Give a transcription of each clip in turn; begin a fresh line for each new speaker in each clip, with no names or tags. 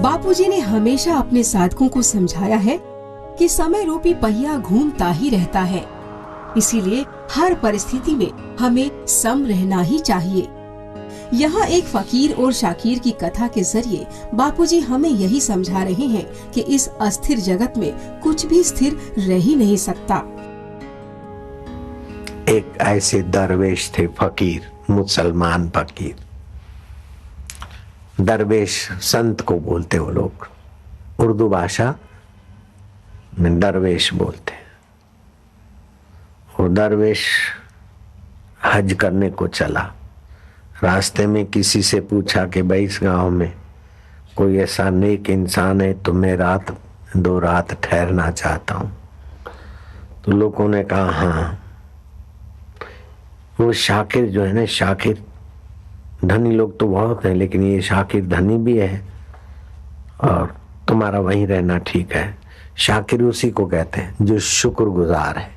बापूजी ने हमेशा अपने साधकों को समझाया है कि समय रूपी पहिया घूमता ही रहता है, इसीलिए हर परिस्थिति में हमें सम रहना ही चाहिए। यहाँ एक फकीर और शाकिर की कथा के जरिए बापूजी हमें यही समझा रहे हैं कि इस अस्थिर जगत में कुछ भी स्थिर रह ही नहीं सकता।
एक ऐसे दरवेश थे फकीर, मुसलमान फकीर। दरवेश संत को बोलते वो लोग, उर्दू भाषा में दरवेश बोलते। वो दरवेश हज करने को चला। रास्ते में किसी से पूछा कि भाई इस गांव में कोई ऐसा नेक इंसान है तो मैं दो रात ठहरना चाहता हूं। तो लोगों ने कहा हाँ। वो शाकिर जो है ना, शाकिर, धनी लोग तो बहुत हैं लेकिन ये शाकिर धनी भी है और तुम्हारा वहीं रहना ठीक है। शाकिर उसी को कहते हैं जो शुक्रगुजार है,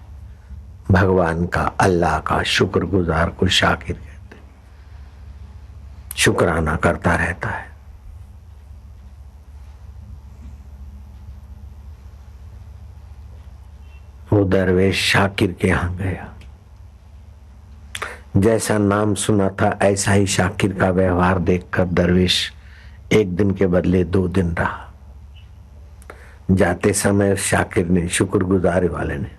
भगवान का, अल्लाह का शुक्रगुजार को शाकिर कहते हैं, शुक्राना करता रहता है। वो दरवेश शाकिर के यहां गया। जैसा नाम सुना था ऐसा ही शाकिर का व्यवहार देखकर दरवेश एक दिन के बदले 2 दिन रहा। जाते समय शाकिर ने, शुक्रगुजारी वाले ने,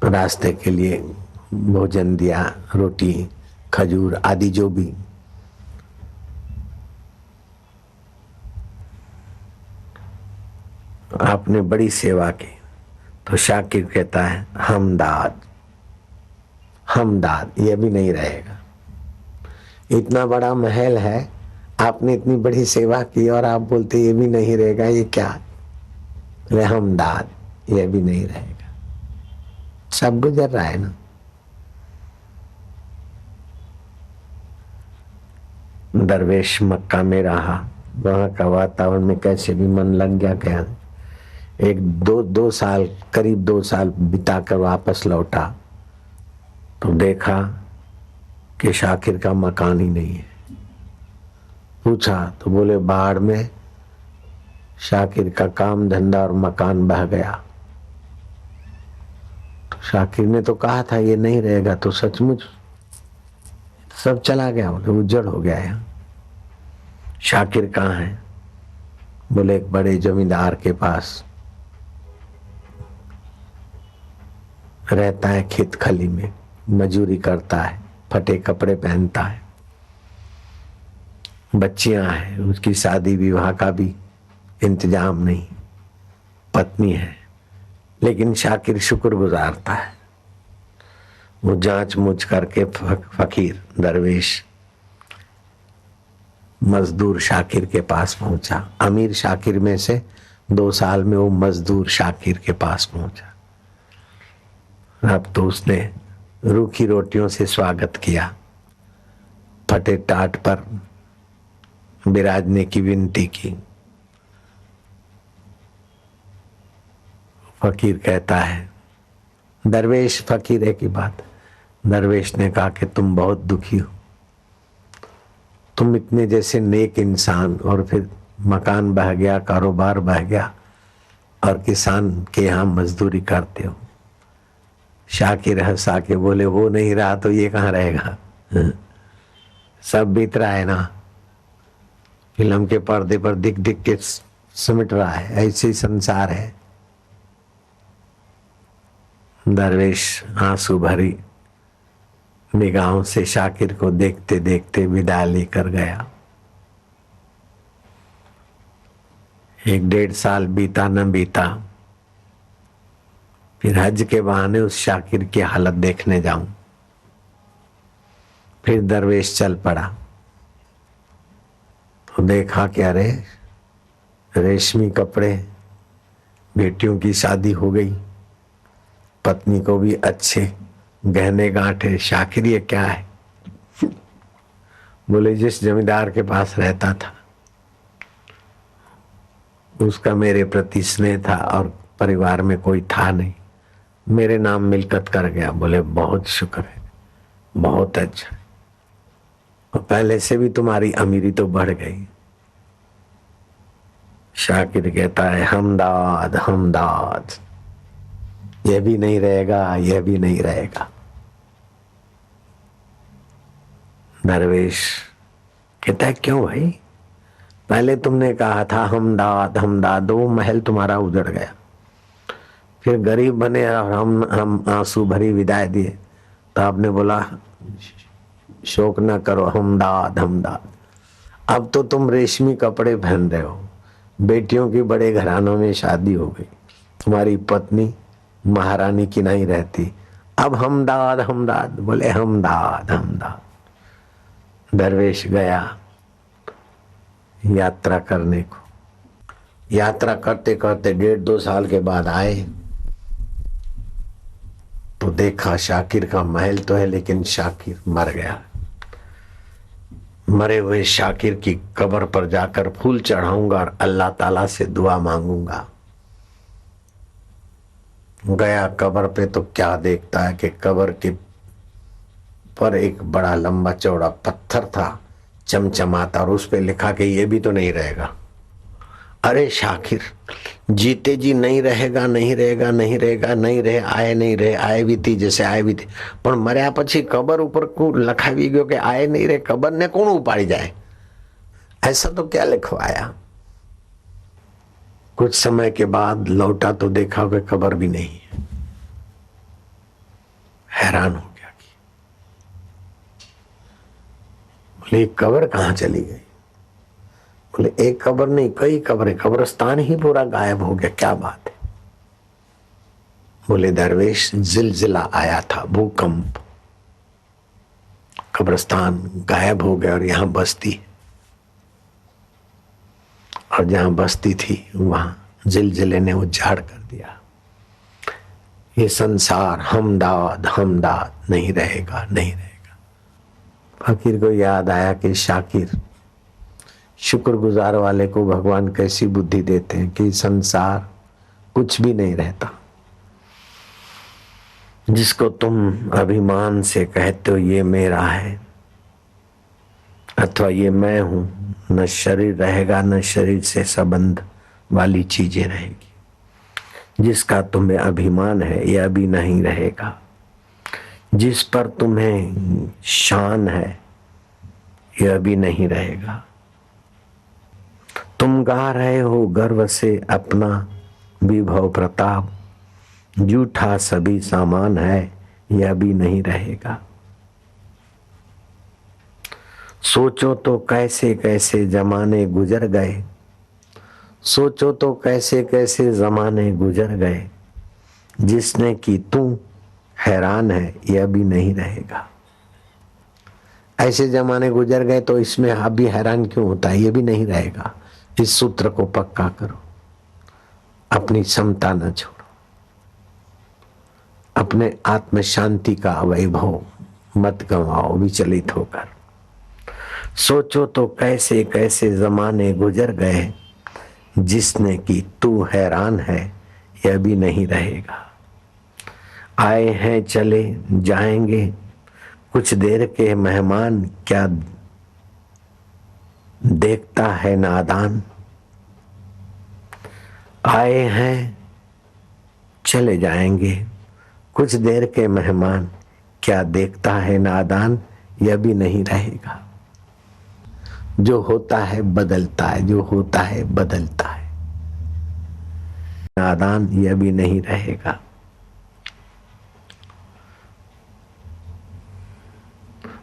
रास्ते के लिए भोजन दिया, रोटी, खजूर आदि जो भी। आपने बड़ी सेवा की। तो शाकिर कहता है हमदाद, हमदाद, ये भी नहीं रहेगा। इतना बड़ा महल है, आपने इतनी बड़ी सेवा की और आप बोलते ये भी नहीं रहेगा, ये क्या? हमदाद, ये भी नहीं रहेगा। सब गुजर रहा है ना। दरवेश मक्का में रहा, वहां का वातावरण में कैसे भी मन लग गया। क्या एक दो साल, करीब 2 साल बिताकर वापस लौटा तो देखा कि शाकिर का मकान ही नहीं है। पूछा तो बोले बाढ़ में शाकिर का काम धंधा और मकान बह गया। तो शाकिर ने तो कहा था ये नहीं रहेगा, तो सचमुच सब चला गया, बोले उजड़ हो गया है। शाकिर कहाँ है? बोले एक बड़े जमींदार के पास रहता है, खेत खली में मजूरी करता है, फटे कपड़े पहनता है, बच्चियां हैं, उसकी शादी विवाह का भी इंतजाम नहीं, पत्नी है, लेकिन शाकिर शुक्र गुजारता है। वो जांच मूछ करके फकीर दरवेश मजदूर शाकिर के पास पहुंचा। अमीर शाकिर में से 2 साल में वो मजदूर शाकिर के पास पहुंचा। अब तो उसने रूखी रोटियों से स्वागत किया, फटे टाट पर बिराजने की विनती की। फकीर कहता है, दरवेश, फकीर है की बात। दरवेश ने कहा कि तुम बहुत दुखी हो, तुम इतने जैसे नेक इंसान और फिर मकान बह गया, कारोबार बह गया और किसान के यहाँ मजदूरी करते हो। शाकिर हंसा के बोले वो नहीं रहा तो ये कहाँ रहेगा? सब बीत रहा है ना, फिल्म के पर्दे पर दिख दिख के सिमट रहा है, ऐसे ही संसार है। दरवेश आंसू भरी निगाहों से शाकिर को देखते देखते विदा लेकर गया। 1-1.5 साल बीता न बीता, फिर हज के बहाने उस शाकिर की हालत देखने जाऊं। फिर दरवेश चल पड़ा तो देखा क्या रे, रेशमी कपड़े, बेटियों की शादी हो गई, पत्नी को भी अच्छे गहने गांठे। शाकिर ये क्या है? बोले जिस जमींदार के पास रहता था उसका मेरे प्रति स्नेह था और परिवार में कोई था नहीं, मेरे नाम मिलकत कर गया। बोले बहुत शुक्र है, बहुत अच्छा। और पहले से भी तुम्हारी अमीरी तो बढ़ गई। शाकिर कहता है हमदाद हमदाद, यह भी नहीं रहेगा, यह भी नहीं रहेगा। दरवेश कहता है क्यों भाई, पहले तुमने कहा था हमदाद हमदाद, वो महल तुम्हारा उजड़ गया, फिर गरीब बने और हम आंसू भरी विदाई दिए, तो आपने बोला शोक न करो, हमदाद हमदाद। अब तो तुम रेशमी कपड़े पहन रहे हो, बेटियों की बड़े घरानों में शादी हो गई, तुम्हारी पत्नी महारानी की नहीं रहती, अब हमदाद हमदाद। बोले हमदाद हमदाद। दरवेश गया यात्रा करने को। यात्रा करते करते 1.5-2 साल के बाद आए तो देखा शाकिर का महल तो है, लेकिन शाकिर मर गया। मरे हुए शाकिर की कब्र पर जाकर फूल चढ़ाऊंगा और अल्लाह ताला से दुआ मांगूंगा। गया कब्र पे तो क्या देखता है कि कब्र के पर एक बड़ा लंबा चौड़ा पत्थर था चमचमाता, और उस पे लिखा कि ये भी तो नहीं रहेगा। अरे शाकिर, जीते जी नहीं रहेगा नहीं रहेगा नहीं रहेगा नहीं रहे, आए नहीं रहे, आए भी थी जैसे आए भी थी, પણ મર્યા પછી કબર ઉપર को લખાવી ગયો કે આए नहीं रहे, कबर ने कौन उपाड़ी जाए, ऐसा तो क्या लिखवाया। कुछ समय के बाद लौटा तो देखा कि कबर भी नहीं है। हैरान हो गया कि बोले कबर कहां चली गई। बोले एक कब्र नहीं, कई कब्रें, कब्रिस्तान ही पूरा गायब हो गया, क्या बात है। बोले दरवेश जिलजिला आया था, भूकंप, कब्रिस्तान गायब हो गया और यहां बस्ती, और जहां बस्ती थी वहां जिलजिले ने उजाड़ कर दिया। ये संसार हमदाद हमदाद नहीं रहेगा नहीं रहेगा। फकीर को याद आया कि शाकिर, शुक्रगुजार वाले को भगवान कैसी बुद्धि देते हैं कि संसार कुछ भी नहीं रहता। जिसको तुम अभिमान से कहते हो ये मेरा है अथवा ये मैं हूं, न शरीर रहेगा न शरीर से संबंध वाली चीजें रहेगी। जिसका तुम्हें अभिमान है यह भी नहीं रहेगा। जिस पर तुम्हें शान है यह भी नहीं रहेगा। तुम गा रहे हो गर्व से अपना विभव प्रताप, झूठा सभी सामान है यह भी नहीं रहेगा। सोचो तो कैसे कैसे जमाने गुजर गए, सोचो तो कैसे कैसे जमाने गुजर गए, जिसने की तू हैरान है यह भी नहीं रहेगा। ऐसे जमाने गुजर गए तो इसमें आप भी हैरान क्यों होता है, यह भी नहीं रहेगा। इस सूत्र को पक्का करो, अपनी क्षमता न छोड़ो, अपने आत्म शांति का वैभव मत गंवाओ विचलित होकर। सोचो तो कैसे कैसे जमाने गुजर गए, जिसने की तू हैरान है यह भी नहीं रहेगा। आए हैं चले जाएंगे कुछ देर के मेहमान, क्या देखता है नादान। आए हैं चले जाएंगे कुछ देर के मेहमान, क्या देखता है नादान यह भी नहीं रहेगा। जो होता है बदलता है, जो होता है बदलता है, नादान यह भी नहीं रहेगा।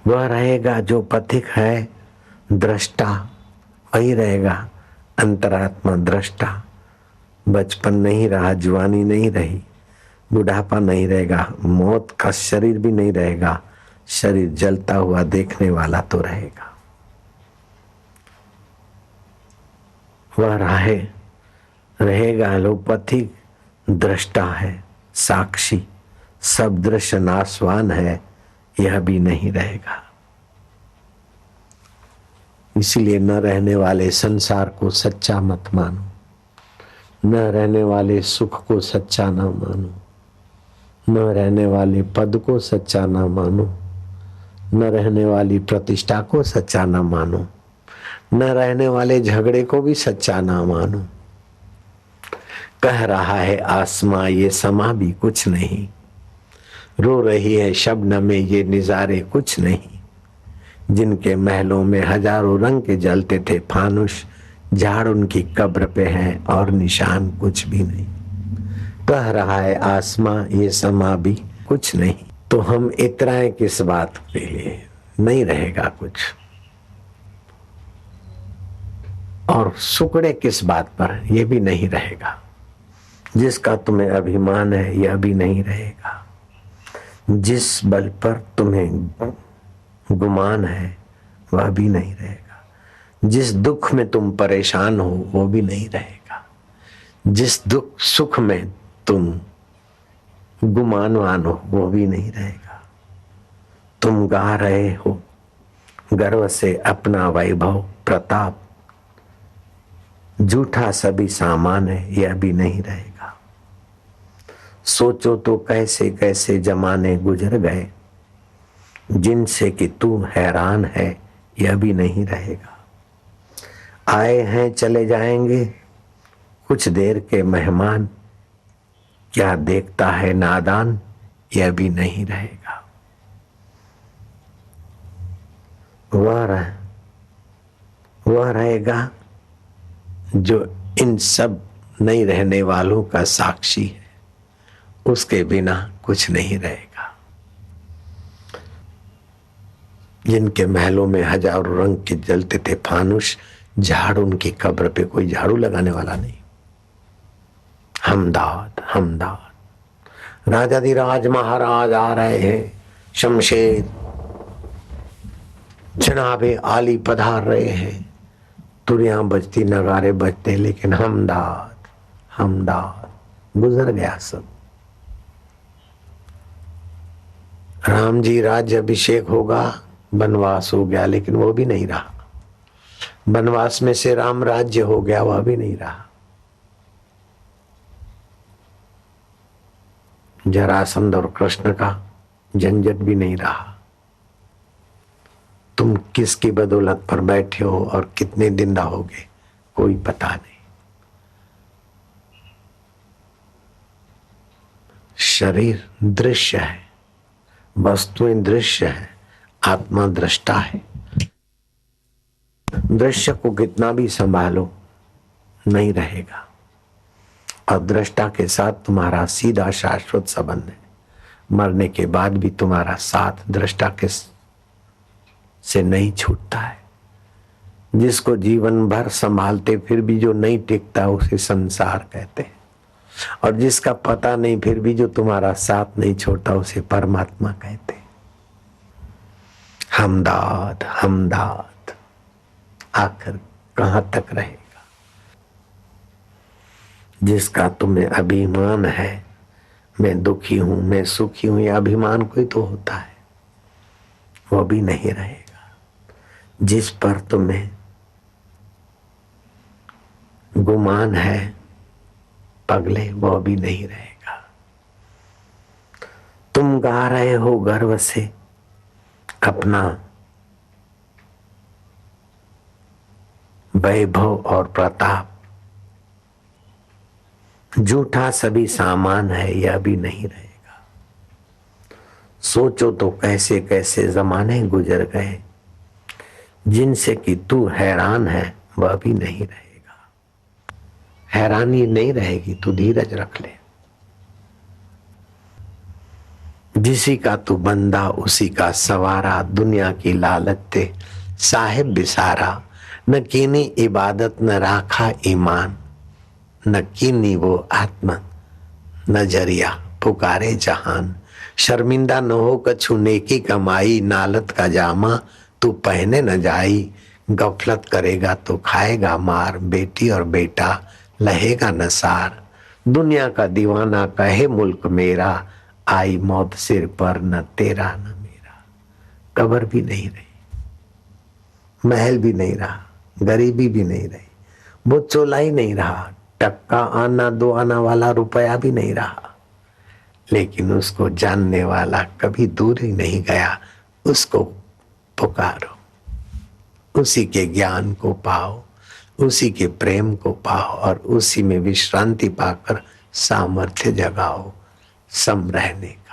वह रहेगा जो पथिक है दृष्टा, वही रहेगा अंतरात्मा दृष्टा। बचपन नहीं रहा, जवानी नहीं रही, बुढ़ापा नहीं रहेगा, मौत का शरीर भी नहीं रहेगा, शरीर जलता हुआ देखने वाला तो रहेगा। वह रहेगा लोपथिक दृष्टा है, साक्षी, सब दृश्य नाशवान है यह भी नहीं रहेगा। इसलिए न रहने वाले संसार को सच्चा मत मानो, न रहने वाले सुख को सच्चा न मानो, न रहने वाले पद को सच्चा न मानो, न रहने वाली प्रतिष्ठा को सच्चा न मानो, न रहने वाले झगड़े को भी सच्चा ना मानो। कह रहा है आसमां ये समा भी कुछ नहीं, रो रही है शबनम में ये निजारे कुछ नहीं। जिनके महलों में हजारों रंग के जलते थे फानुश, झाड़ उनकी कब्र पे है और निशान कुछ भी नहीं। कह रहा है आसमां ये समा भी कुछ नहीं, तो हम इतराएं किस बात के लिए, नहीं रहेगा कुछ। और सुकड़े किस बात पर, ये भी नहीं रहेगा। जिसका तुम्हें अभिमान है यह भी नहीं रहेगा। जिस बल पर तुम्हें गुमान है वह भी नहीं रहेगा। जिस दुख में तुम परेशान हो वो भी नहीं रहेगा। जिस दुख सुख में तुम गुमानवान हो वो भी नहीं रहेगा। तुम गा रहे हो गर्व से अपना वैभव प्रताप, झूठा सभी सामान है यह भी नहीं रहेगा। सोचो तो कैसे कैसे जमाने गुजर गए, जिनसे कि तू हैरान है यह भी नहीं रहेगा। आए हैं चले जाएंगे कुछ देर के मेहमान, क्या देखता है नादान यह भी नहीं रहेगा। वह रहेगा जो इन सब नहीं रहने वालों का साक्षी है, उसके बिना कुछ नहीं रहेगा। जिनके महलों में हजारों रंग के जलते थे फानुश, झाड़ उनकी कब्र पे कोई झाड़ू लगाने वाला नहीं। हमदाद हमदाद, राजाधिराज महाराज आ रहे हैं, शमशेर जनाबे आली पधार रहे हैं, तुरियां बजती नगारे बजते, लेकिन हमदाद हमदाद गुजर गया सब। राम जी राज्य अभिषेक होगा, वनवास हो गया, लेकिन वो भी नहीं रहा। वनवास में से राम राज्य हो गया, वह भी नहीं रहा। जरासंध और कृष्ण का झंझट भी नहीं रहा। तुम किसकी बदौलत पर बैठे हो और कितने दिन रहोगे कोई पता नहीं। शरीर दृश्य है, वस्तुएं दृश्य है, आत्मा दृष्टा है। दृश्य को कितना भी संभालो नहीं रहेगा, और दृष्टा के साथ तुम्हारा सीधा शाश्वत संबंध है। मरने के बाद भी तुम्हारा साथ दृष्टा के से नहीं छूटता है। जिसको जीवन भर संभालते फिर भी जो नहीं टिकता उसे संसार कहते हैं, और जिसका पता नहीं फिर भी जो तुम्हारा साथ नहीं छोड़ता उसे परमात्मा कहते हैं। हमदाद हमदाद, आखिर कहां तक रहेगा। जिसका तुम्हें अभिमान है, मैं दुखी हूं, मैं सुखी हूं, यह अभिमान कोई तो होता है, वो भी नहीं रहेगा। जिस पर तुम्हें गुमान है पगले, वो भी नहीं रहेगा। तुम गा रहे हो गर्व से अपना वैभव और प्रताप, झूठा सभी सामान है यह भी नहीं रहेगा। सोचो तो कैसे कैसे जमाने गुजर गए, जिनसे कि तू हैरान है वह भी नहीं रहेगा। हैरानी नहीं रहेगी, तू धीरज रख ले। जिसी का तू बंदा उसी का सवारा, दुनिया की लालच ते साहिब बिसारा। न कीनी इबादत न राखा ईमान, न कीनी वो आत्मा नजरिया पुकारे जहान। शर्मिंदा न हो कछु नेकी कमाई, नालत का जामा तू पहने न जाई। गफलत करेगा तो खाएगा मार, बेटी और बेटा लहेगा नसार। दुनिया का दीवाना कहे मुल्क मेरा, आई मौत सिर पर न तेरा न मेरा। कब्र भी नहीं रही, महल भी नहीं रहा, गरीबी भी नहीं रही, वो चोला ही नहीं रहा, टक्का आना दो आना वाला रुपया भी नहीं रहा। लेकिन उसको जानने वाला कभी दूर ही नहीं गया, उसको पुकारो, उसी के ज्ञान को पाओ, उसी के प्रेम को पाओ और उसी में विश्रांति पाकर सामर्थ्य जगाओ सम रहने का।